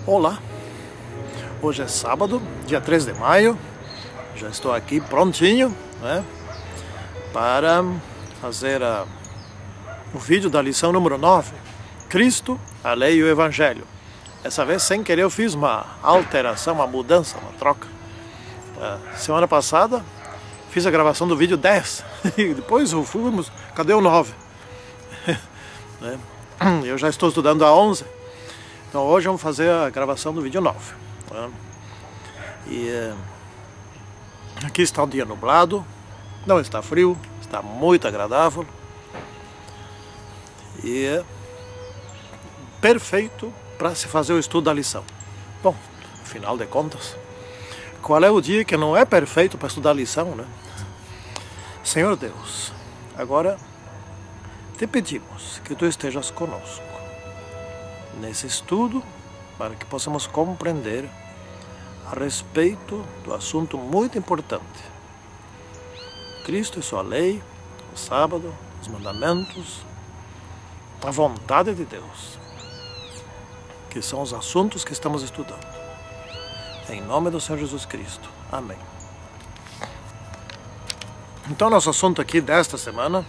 Olá, hoje é sábado, dia 3 de maio, já estou aqui prontinho, né, para fazer o vídeo da lição número 9, Cristo, a Lei e o Evangelho. Essa vez, sem querer, eu fiz uma alteração, uma mudança, uma troca. Semana passada, fiz a gravação do vídeo 10, e depois fomos, cadê o 9? Eu já estou estudando a 11. Então hoje vamos fazer a gravação do vídeo 9. Né? E aqui está um dia nublado, não está frio, está muito agradável. E é perfeito para se fazer o estudo da lição. Bom, afinal de contas, qual é o dia que não é perfeito para estudar a lição, né? Senhor Deus, agora te pedimos que tu estejas conosco nesse estudo, para que possamos compreender a respeito do assunto muito importante: Cristo e sua lei, o sábado, os mandamentos, a vontade de Deus, que são os assuntos que estamos estudando. Em nome do Senhor Jesus Cristo. Amém. Então, nosso assunto aqui desta semana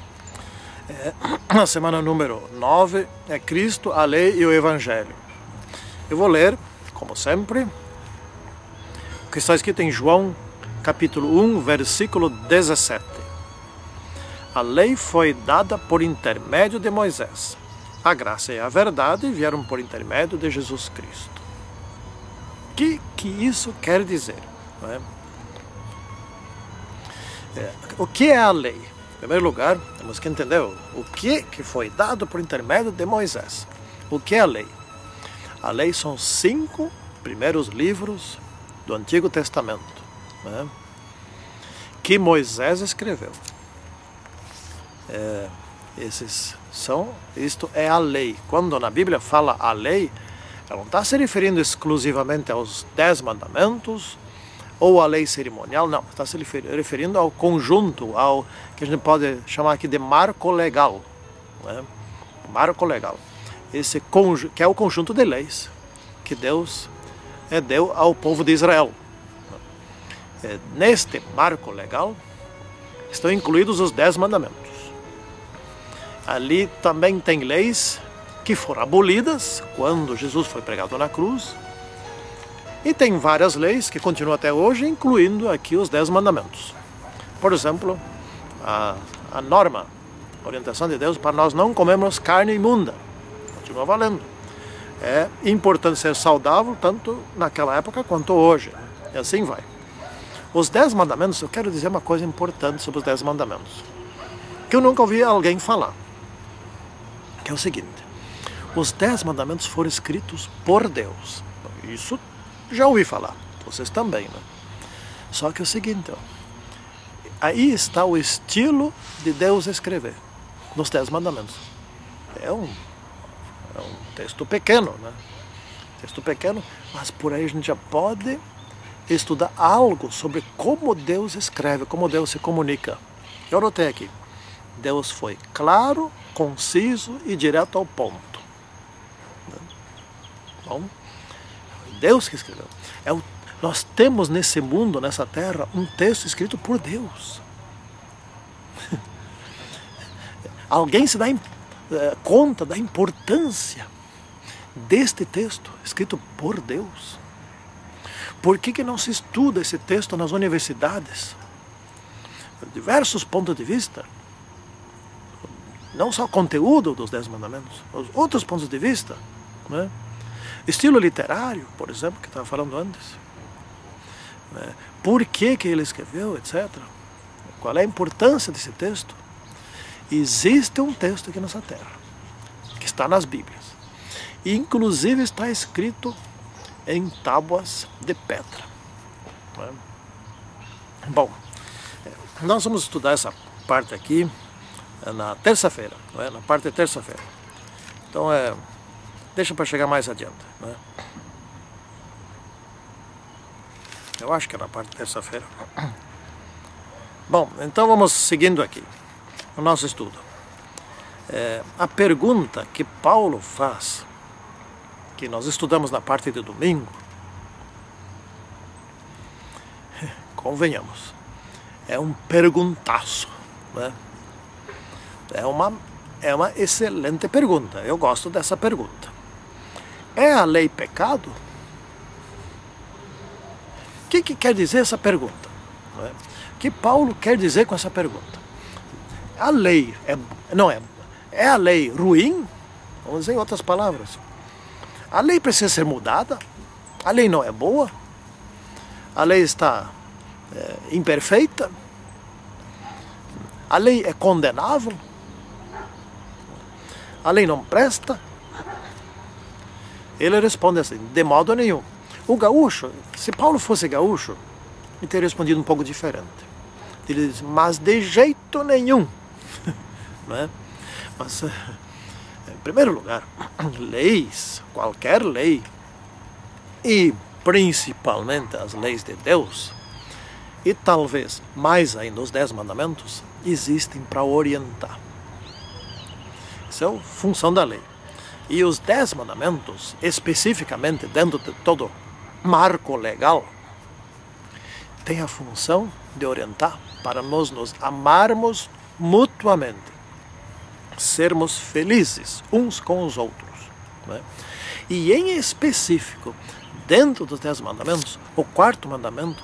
a semana número 9 é Cristo, a Lei e o Evangelho. Eu vou ler, como sempre, o que está escrito em João, capítulo 1, versículo 17. A lei foi dada por intermédio de Moisés. A graça e a verdade vieram por intermédio de Jesus Cristo. O que isso quer dizer? Não é? O que é a lei? Em primeiro lugar, temos que entender o que foi dado por intermédio de Moisés. O que é a lei? A lei são 5 primeiros livros do Antigo Testamento, né, que Moisés escreveu. Isto é a lei. Quando na Bíblia fala a lei, ela não está se referindo exclusivamente aos 10 mandamentos, ou a lei cerimonial, não, está se referindo ao conjunto, ao que a gente pode chamar aqui de marco legal, né? Marco legal, que é o conjunto de leis que Deus deu ao povo de Israel. Neste marco legal estão incluídos os 10 mandamentos. Ali também tem leis que foram abolidas quando Jesus foi pregado na cruz. E tem várias leis que continuam até hoje, incluindo aqui os 10 mandamentos. Por exemplo, a norma, a orientação de Deus para nós não comermos carne imunda. Continua valendo. É importante ser saudável, tanto naquela época quanto hoje. E assim vai. Os 10 mandamentos, eu quero dizer uma coisa importante sobre os 10 mandamentos, que eu nunca ouvi alguém falar. Que é o seguinte: os 10 mandamentos foram escritos por Deus. Isso já ouvi falar, vocês também, né? Só que é o seguinte, ó, aí está o estilo de Deus escrever nos 10 mandamentos. É um texto pequeno, né? Texto pequeno, mas por aí a gente já pode estudar algo sobre como Deus escreve, como Deus se comunica. Eu anotei aqui: Deus foi claro, conciso e direto ao ponto. Bom, Deus que escreveu. Nós temos nesse mundo, nessa terra, um texto escrito por Deus. Alguém se dá conta da importância deste texto escrito por Deus? Por que não se estuda esse texto nas universidades? Diversos pontos de vista. Não só o conteúdo dos 10 mandamentos, os outros pontos de vista, né? Estilo literário, por exemplo, que estava falando antes. Por que ele escreveu, etc. Qual é a importância desse texto? Existe um texto aqui nessa terra, que está nas Bíblias. E inclusive está escrito em tábuas de pedra. Bom, nós vamos estudar essa parte aqui na terça-feira, na parte de terça-feira. Então deixa para chegar mais adiante, né? Eu acho que é na parte de terça-feira. Bom, então vamos seguindo aqui o nosso estudo. A pergunta que Paulo faz que nós estudamos na parte de domingo, convenhamos, é um perguntaço, né? É uma excelente pergunta, eu gosto dessa pergunta. É a lei pecado? O que quer dizer essa pergunta? Né? O que Paulo quer dizer com essa pergunta? A lei é a lei ruim? Vamos dizer em outras palavras. A lei precisa ser mudada? A lei não é boa? A lei está imperfeita? A lei é condenável? A lei não presta? Ele responde assim, de modo nenhum. O gaúcho, se Paulo fosse gaúcho, ele teria respondido um pouco diferente. Ele diz, mas de jeito nenhum. Não é? Mas, em primeiro lugar, leis, qualquer lei, e principalmente as leis de Deus, e talvez mais ainda os 10 mandamentos, existem para orientar. Isso é a função da lei. E os 10 mandamentos, especificamente dentro de todo marco legal, tem a função de orientar para nós nos amarmos mutuamente, sermos felizes uns com os outros. Né? E em específico, dentro dos 10 mandamentos, o 4º mandamento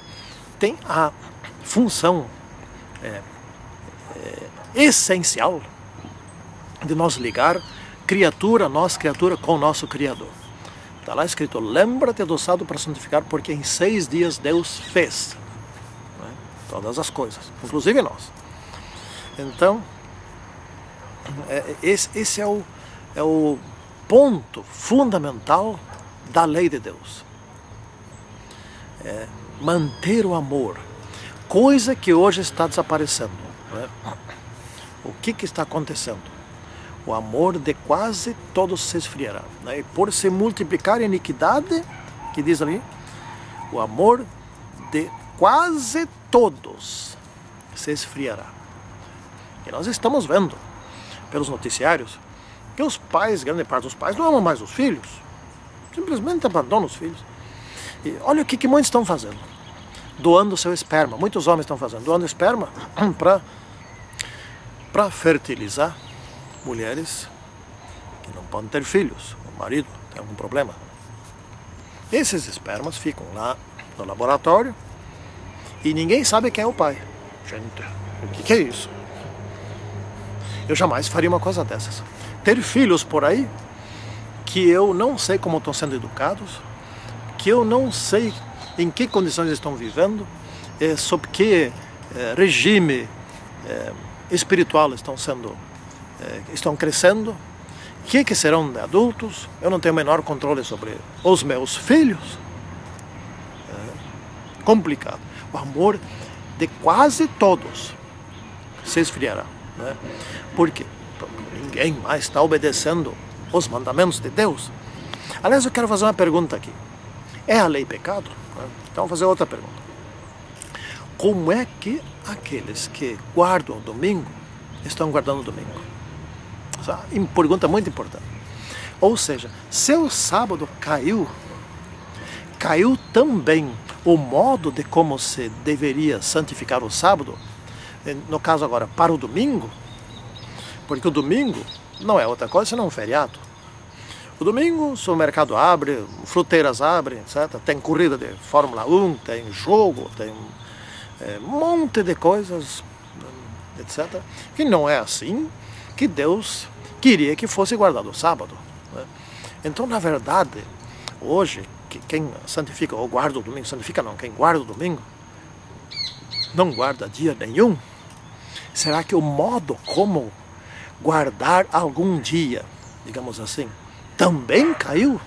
tem a função essencial de nós ligar nossa criatura com o nosso Criador. Está lá escrito, lembra-te do sábado para santificar, porque em 6 dias Deus fez, né, todas as coisas, inclusive nós. Então, esse é o ponto fundamental da lei de Deus. Manter o amor, coisa que hoje está desaparecendo. Né? O que está acontecendo? O amor de quase todos se esfriará. Né? E por se multiplicar a iniquidade, que diz ali, o amor de quase todos se esfriará. E nós estamos vendo, pelos noticiários, que os pais, grande parte dos pais, não amam mais os filhos. Simplesmente abandonam os filhos. E olha o que muitos estão fazendo. Doando seu esperma. Muitos homens estão fazendo. Doando esperma para fertilizar mulheres que não podem ter filhos. O marido tem algum problema. Esses espermas ficam lá no laboratório e ninguém sabe quem é o pai. Gente, o que é isso? Eu jamais faria uma coisa dessas. Ter filhos por aí que eu não sei como estão sendo educados, que eu não sei em que condições estão vivendo, sob que regime espiritual estão crescendo, que serão de adultos. Eu não tenho o menor controle sobre os meus filhos. Complicado. O amor de quase todos se esfriará. Né? Por quê? Porque ninguém mais está obedecendo os mandamentos de Deus. Aliás, eu quero fazer uma pergunta aqui. É a lei pecado? Então, vou fazer outra pergunta. Como é que aqueles que guardam o domingo estão guardando o domingo? Essa é uma pergunta muito importante. Ou seja, se o sábado caiu também o modo de como se deveria santificar o sábado, no caso agora, para o domingo, porque o domingo não é outra coisa senão um feriado. O domingo o supermercado abre, fruteiras abrem, etc. Tem corrida de Fórmula 1, tem jogo, tem um monte de coisas, etc. Que não é assim que Deus queria que fosse guardado o sábado. Né? Então, na verdade, hoje, quem santifica ou guarda o domingo, santifica não, quem guarda o domingo, não guarda dia nenhum. Será que o modo como guardar algum dia, digamos assim, também caiu?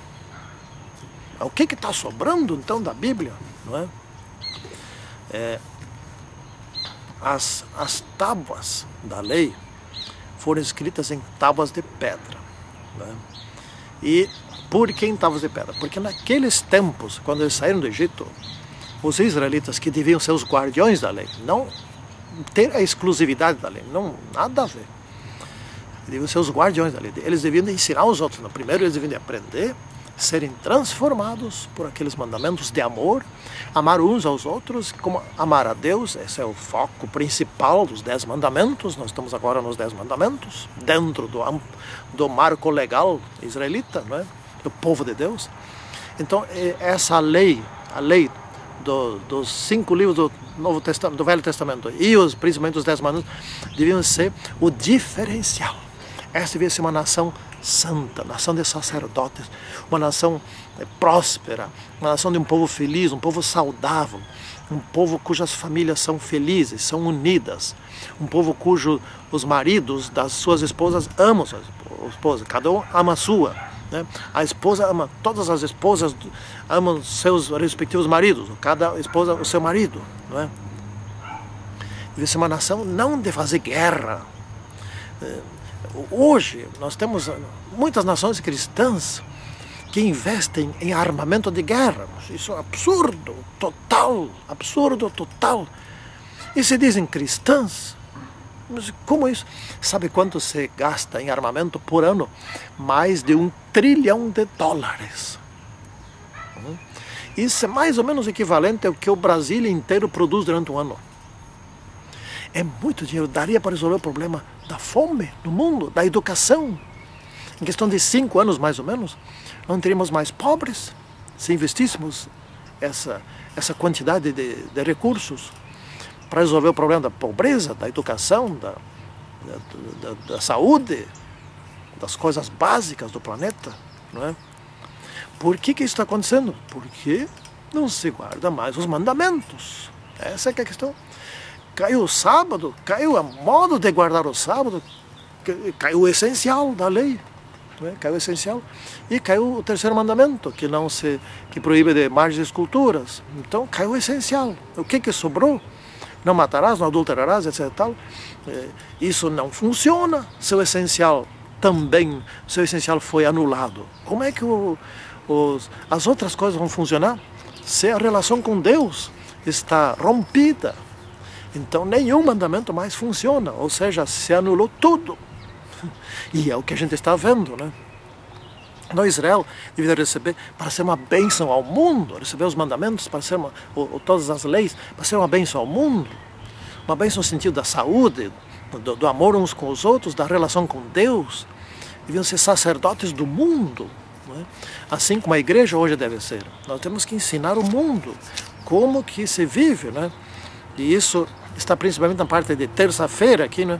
O que está sobrando então da Bíblia? Não é? As tábuas da lei foram escritas em tábuas de pedra. Né? E por que em tábuas de pedra? Porque naqueles tempos, quando eles saíram do Egito, os israelitas, que deviam ser os guardiões da lei, não ter a exclusividade da lei, não, nada a ver. Deviam ser os guardiões da lei. Eles deviam ensinar os outros. Primeiro eles deviam aprender serem transformados por aqueles mandamentos de amor, amar uns aos outros, como amar a Deus. Esse é o foco principal dos 10 mandamentos. Nós estamos agora nos 10 mandamentos, dentro do marco legal israelita, não é? Do povo de Deus. Então, essa lei, a lei dos 5 livros do Novo Testamento, do Velho Testamento, e principalmente os 10 mandamentos, deviam ser o diferencial. Essa devia ser uma nação santa, nação de sacerdotes, uma nação próspera, uma nação de um povo feliz, um povo saudável, um povo cujas famílias são felizes, são unidas, um povo cujo os maridos das suas esposas amam suas esposas, cada um ama a sua, né? A esposa ama, todas as esposas amam seus respectivos maridos, cada esposa o seu marido, não é? Deve ser uma nação não de fazer guerra. Hoje nós temos muitas nações cristãs que investem em armamento de guerra. Isso é absurdo total, absurdo total. E se dizem cristãs, mas como isso? Sabe quanto se gasta em armamento por ano? Mais de $1 trilhão. Isso é mais ou menos equivalente ao que o Brasil inteiro produz durante um ano. É muito dinheiro, daria para resolver o problema da fome no mundo, da educação. Em questão de 5 anos, mais ou menos, não teríamos mais pobres se investíssemos essa quantidade de recursos para resolver o problema da pobreza, da educação, da saúde, das coisas básicas do planeta, não é? Por que isso está acontecendo? Porque não se guarda mais os mandamentos. Essa é que é a questão. Caiu o sábado, caiu a modo de guardar o sábado, caiu o essencial da lei, não é? Caiu o essencial. E caiu o 3º mandamento, que proíbe de imagens e esculturas. Então caiu o essencial. O que sobrou? Não matarás, não adulterarás, etc. Tal. Isso não funciona. Seu essencial foi anulado. Como é que as outras coisas vão funcionar? Se a relação com Deus está rompida, então nenhum mandamento mais funciona, ou seja, se anulou tudo. E é o que a gente está vendo, né? Então Israel deveria receber para ser uma bênção ao mundo, receber os mandamentos para ser todas as leis, para ser uma bênção ao mundo, uma bênção no sentido da saúde, do amor uns com os outros, da relação com Deus. Deviam ser sacerdotes do mundo, não é? Assim como a igreja hoje deve ser. Nós temos que ensinar o mundo como que se vive, né? E isso está principalmente na parte de terça-feira aqui, né?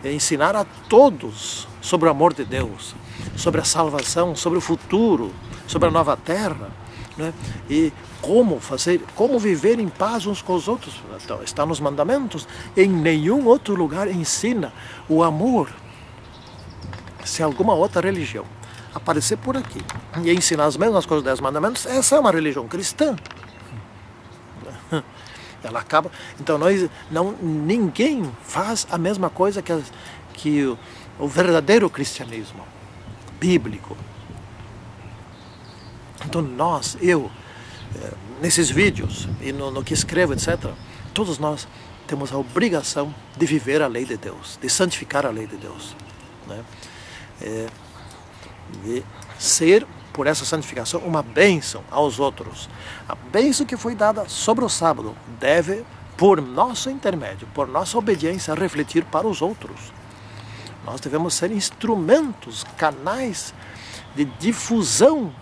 É ensinar a todos sobre o amor de Deus, sobre a salvação, sobre o futuro, sobre a nova terra, né? E como viver em paz uns com os outros. Então, está nos mandamentos. Em nenhum outro lugar ensina o amor. Se alguma outra religião aparecer por aqui e ensinar as mesmas coisas dos 10 mandamentos, essa é uma religião cristã. Ela acaba. Então ninguém faz a mesma coisa que o verdadeiro cristianismo bíblico. Então nesses vídeos e no que escrevo, etc., todos nós temos a obrigação de viver a lei de Deus, de santificar a lei de Deus, né? De ser, por essa santificação, uma bênção aos outros. A bênção que foi dada sobre o sábado deve, por nosso intermédio, por nossa obediência, refletir para os outros. Nós devemos ser instrumentos, canais de difusão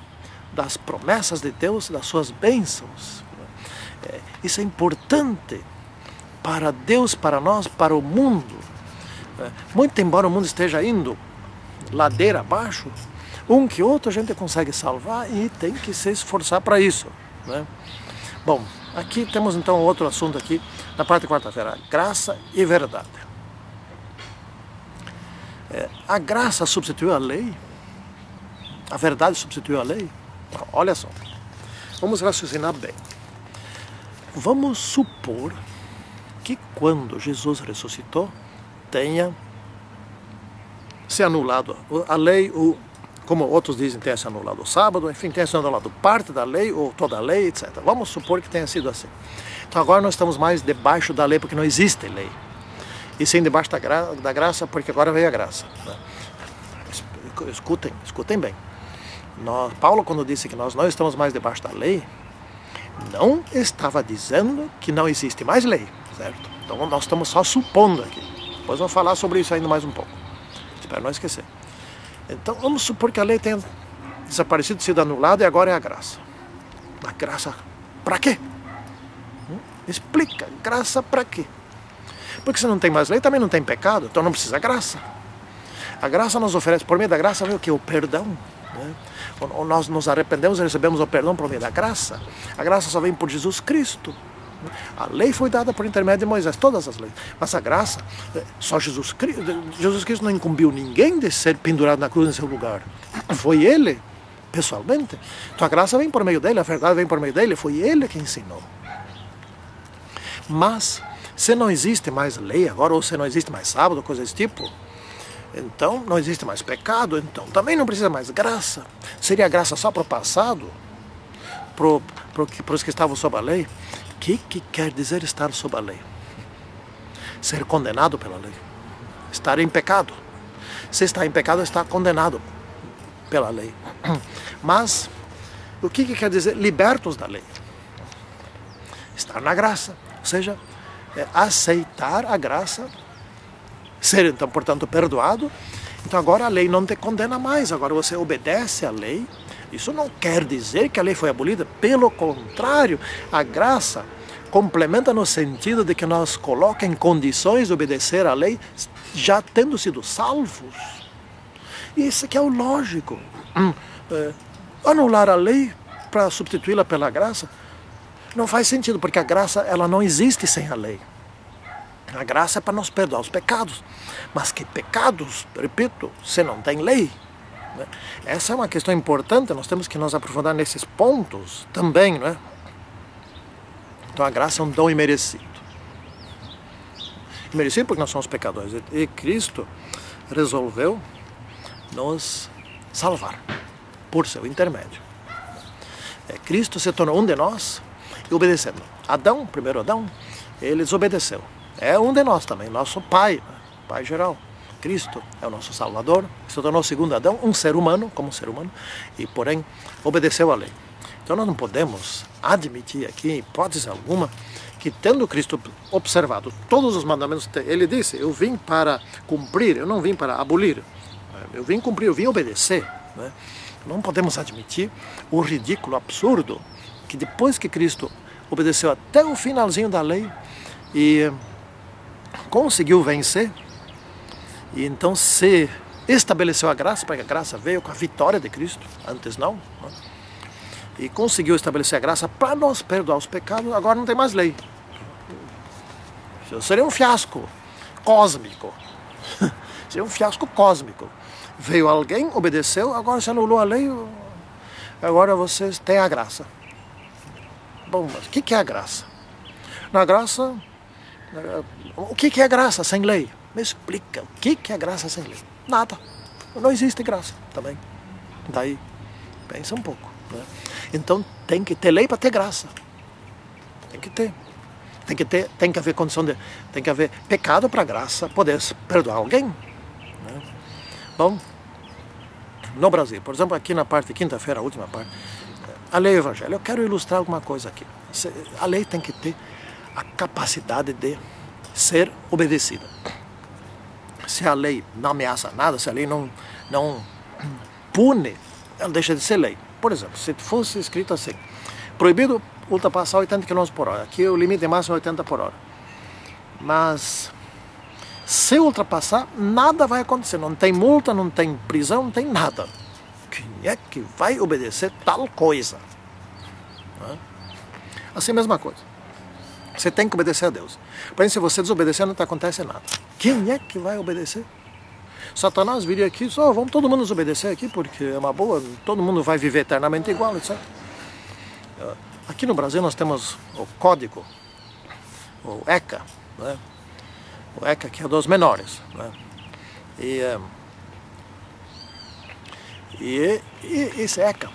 das promessas de Deus, das suas bênçãos. Isso é importante para Deus, para nós, para o mundo. Muito embora o mundo esteja indo ladeira abaixo, um que outro a gente consegue salvar e tem que se esforçar para isso, né? Bom, aqui temos então outro assunto aqui, na parte de quarta-feira, graça e verdade. A graça substituiu a lei? A verdade substituiu a lei? Olha só, vamos raciocinar bem. Vamos supor que quando Jesus ressuscitou, tenha se anulado a lei, como outros dizem, tenha se anulado o sábado, enfim, tenha se anulado parte da lei ou toda a lei, etc. Vamos supor que tenha sido assim. Então agora nós estamos mais debaixo da lei porque não existe lei. E sim debaixo da graça porque agora veio a graça, né? Escutem bem. Paulo, quando disse que nós não estamos mais debaixo da lei, não estava dizendo que não existe mais lei, certo? Então nós estamos só supondo aqui. Depois vamos falar sobre isso ainda mais um pouco. Espero não esquecer. Então vamos supor que a lei tenha desaparecido, sido anulada e agora é a graça. A graça para quê? Explica, graça para quê? Porque se não tem mais lei, também não tem pecado, então não precisa graça. A graça nos oferece, por meio da graça, vem o que? O perdão. Né? Nós nos arrependemos e recebemos o perdão por meio da graça. A graça só vem por Jesus Cristo. A lei foi dada por intermédio de Moisés, todas as leis. Mas a graça, só Jesus Cristo. Jesus Cristo não incumbiu ninguém de ser pendurado na cruz em seu lugar. Foi Ele, pessoalmente. Então a graça vem por meio dele, a verdade vem por meio dele. Foi Ele que ensinou. Mas, se não existe mais lei agora, ou se não existe mais sábado, coisa desse tipo, então não existe mais pecado, então também não precisa mais graça. Seria graça só para o passado? Para os que estavam sob a lei? O que quer dizer estar sob a lei? Ser condenado pela lei. Estar em pecado. Se está em pecado, está condenado pela lei. Mas, o que quer dizer libertos da lei? Estar na graça. Ou seja, aceitar a graça, ser então, portanto, perdoado. Então agora a lei não te condena mais, agora você obedece à lei. Isso não quer dizer que a lei foi abolida, pelo contrário, a graça complementa no sentido de que nos coloca em condições de obedecer à lei, já tendo sido salvos. E isso que é o lógico. Anular a lei para substituí-la pela graça não faz sentido, porque a graça ela não existe sem a lei. A graça é para nos perdoar os pecados. Mas que pecados, repito, se não tem lei? Essa é uma questão importante, nós temos que nos aprofundar nesses pontos também, não é? Então a graça é um dom imerecido. Imerecido porque nós somos pecadores. E Cristo resolveu nos salvar por seu intermédio. Cristo se tornou um de nós e obedecendo. Adão, primeiro Adão, ele desobedeceu. É um de nós também, nosso pai, pai geral. Cristo é o nosso Salvador, se tornou segundo Adão, um ser humano, como um ser humano, e porém obedeceu à lei. Então nós não podemos admitir aqui, em hipótese alguma, que tendo Cristo observado todos os mandamentos, ele disse, eu vim para cumprir, eu não vim para abolir, eu vim cumprir, eu vim obedecer. Né? Não podemos admitir o ridículo, absurdo, que depois que Cristo obedeceu até o finalzinho da lei e conseguiu vencer, e então se estabeleceu a graça, porque a graça veio com a vitória de Cristo, antes não, né? E conseguiu estabelecer a graça para nos perdoar os pecados, agora não tem mais lei. Seria um fiasco cósmico. Seria um fiasco cósmico. Veio alguém, obedeceu, agora se anulou a lei, agora vocês têm a graça. Bom, mas o que é a graça? Na graça, o que é a graça sem lei? Me explica, o que é graça sem lei? Nada. Não existe graça também. Daí, pensa um pouco. Né? Então tem que ter lei para ter graça. Tem que ter. Tem que haver condição de. Tem que haver pecado para graça poder perdoar alguém. Né? Bom, no Brasil, por exemplo, aqui na parte de quinta-feira, a última parte, a lei e o evangelho. Eu quero ilustrar alguma coisa aqui. A lei tem que ter a capacidade de ser obedecida. Se a lei não ameaça nada, se a lei não pune, ela deixa de ser lei. Por exemplo, se fosse escrito assim, proibido ultrapassar 80 km por hora, aqui o limite máximo é 80 por hora. Mas se ultrapassar, nada vai acontecer, não tem multa, não tem prisão, não tem nada. Quem é que vai obedecer tal coisa? Assim, mesma coisa. Você tem que obedecer a Deus. Porém, se você desobedecer, não acontece nada. Quem é que vai obedecer? Satanás viria aqui e disse, vamos todo mundo desobedecer aqui, porque é uma boa, todo mundo vai viver eternamente igual, etc. Aqui no Brasil nós temos o código, o ECA, né? O ECA que é dos menores. Né? E esse ECA,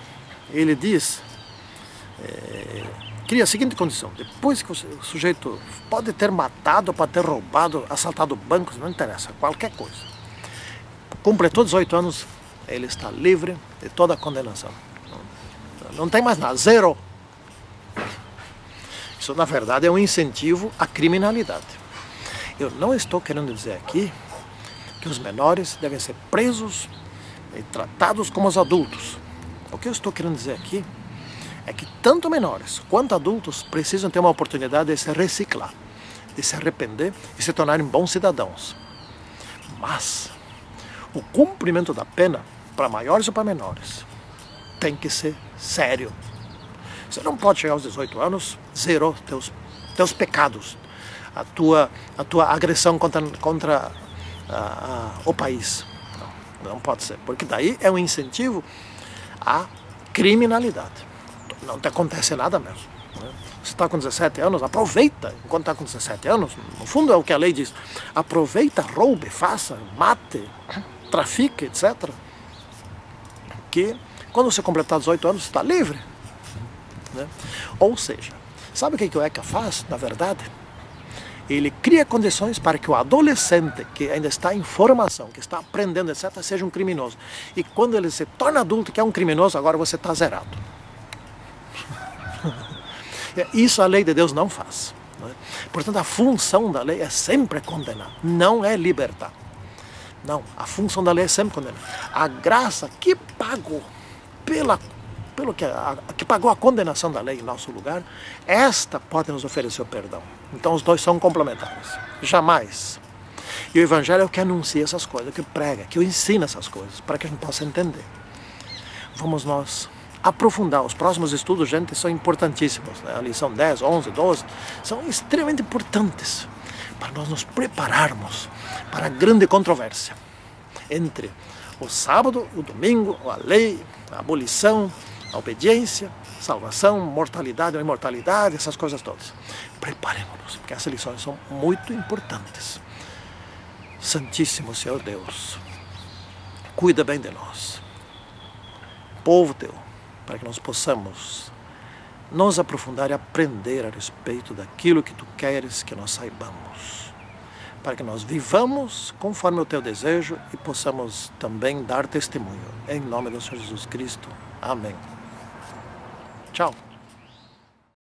ele diz... cria a seguinte condição, depois que o sujeito pode ter matado, pode ter roubado, assaltado bancos, não interessa, qualquer coisa. Completou 18 anos, ele está livre de toda a condenação. Não tem mais nada, zero. Isso, na verdade, é um incentivo à criminalidade. Eu não estou querendo dizer aqui que os menores devem ser presos e tratados como os adultos. O que eu estou querendo dizer aqui é que tanto menores quanto adultos precisam ter uma oportunidade de se reciclar, de se arrepender e se tornarem bons cidadãos. Mas o cumprimento da pena, para maiores ou para menores, tem que ser sério. Você não pode chegar aos 18 anos, zerou teus pecados, a tua agressão contra o país. Não pode ser, porque daí é um incentivo à criminalidade. Não te acontece nada mesmo. Você está com 17 anos, aproveita enquanto está com 17 anos. No fundo é o que a lei diz. Aproveita, roube, faça, mate, trafique, etc. Que quando você completar 18 anos, você está livre. Ou seja, sabe o que o ECA faz, na verdade? Ele cria condições para que o adolescente que ainda está em formação, que está aprendendo, etc., seja um criminoso. E quando ele se torna adulto, que é um criminoso, agora você está zerado. Isso a lei de Deus não faz. Portanto, a função da lei é sempre condenar, não é libertar. Não, a função da lei é sempre condenar. A graça que pagou que pagou a condenação da lei em nosso lugar, esta pode nos oferecer o perdão. Então os dois são complementares. Jamais. E o Evangelho é o que anuncia essas coisas, que prega, que ensina essas coisas, para que a gente possa entender. Vamos nós aprofundar. Os próximos estudos, gente, são importantíssimos. Né? A lição 10, 11, 12, são extremamente importantes para nós nos prepararmos para a grande controvérsia entre o sábado, o domingo, a lei, a abolição, a obediência, salvação, mortalidade ou imortalidade, essas coisas todas. Preparemos-nos, porque essas lições são muito importantes. Santíssimo Senhor Deus, cuida bem de nós, povo teu, para que nós possamos nos aprofundar e aprender a respeito daquilo que tu queres que nós saibamos, para que nós vivamos conforme o teu desejo e possamos também dar testemunho. Em nome do Senhor Jesus Cristo. Amém. Tchau.